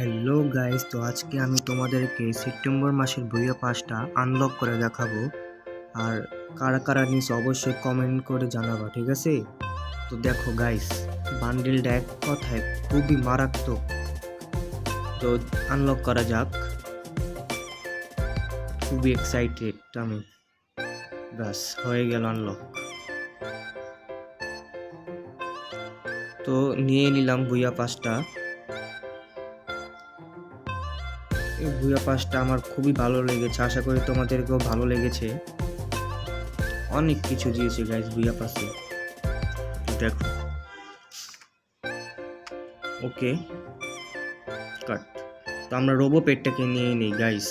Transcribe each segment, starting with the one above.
Hello guys, তো আজকে আমি তোমাদেরকে সেপ্টেম্বর মাসের বইয়া পাসটা আনলক করে দেখাবো। আর কারা কারা নিস অবশ্যই কমেন্ট করে জানাবা, ঠিক আছে? তো দেখো গাইস, বান্ডিলটা এক কথায় খুবই মারাত্মক। তো আনলক করা যাক, খুবই এক্সাইটেড আমি। ব্যাস হয়ে গেল আনলক। তো নিয়ে নিলাম বইয়া পাসটা। এই ভুয়া পাসটা আমার খুবই ভালো লেগেছে, আশা করি তোমাদেরকেও ভালো লেগেছে। অনেক কিছু দিয়েছে গাইস ভুয়া পাসে, দেখো। ওকে, কাট। তো আমরা রোবো পেটটাকে নিয়ে নিই গাইস,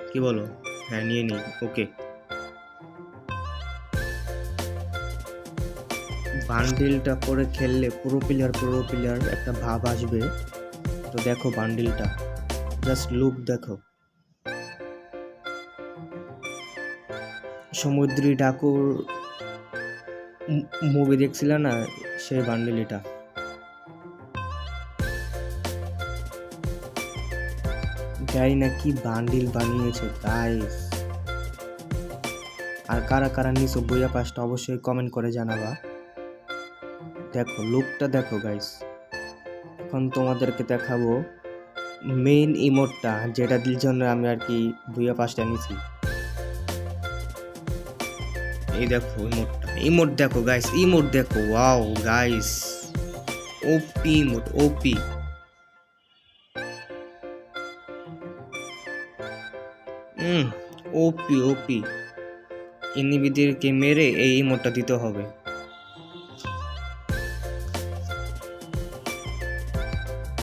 কি বলো? হ্যাঁ, নিয়ে নিই। ওকে, বান্ডিলটা পরে খেললে পুরো প্লেয়ার একটা ভাব আসবে। তো দেখো বান্ডিলটা, জাস্ট লুক দেখো। সমুদ্রী ডাকুর মুভি দেখছিল না, সেই বান্ডিল এটা। যাই না কি বান্ডিল বানিয়েছে গাইস। আর কারা কারা নিছো বইয়া পাসটা অবশ্যই কমেন্ট করে জানাবা। দেখো লুকটা দেখো গাইস। এখন তোমাদেরকে দেখাবো মেইন ইমোটটা, যেটা দিল জন্য আমি আর কি বইয়া পাসটা নিছি। এই দেখো ইমোট দেখো গাইস, ইমোট দেখো। ওয়াও গাইস, ওপি ইমোট, ওপি। ওপি ওপি। এনিমিদেরকে মেরে এই ইমোটটা দিতে হবে।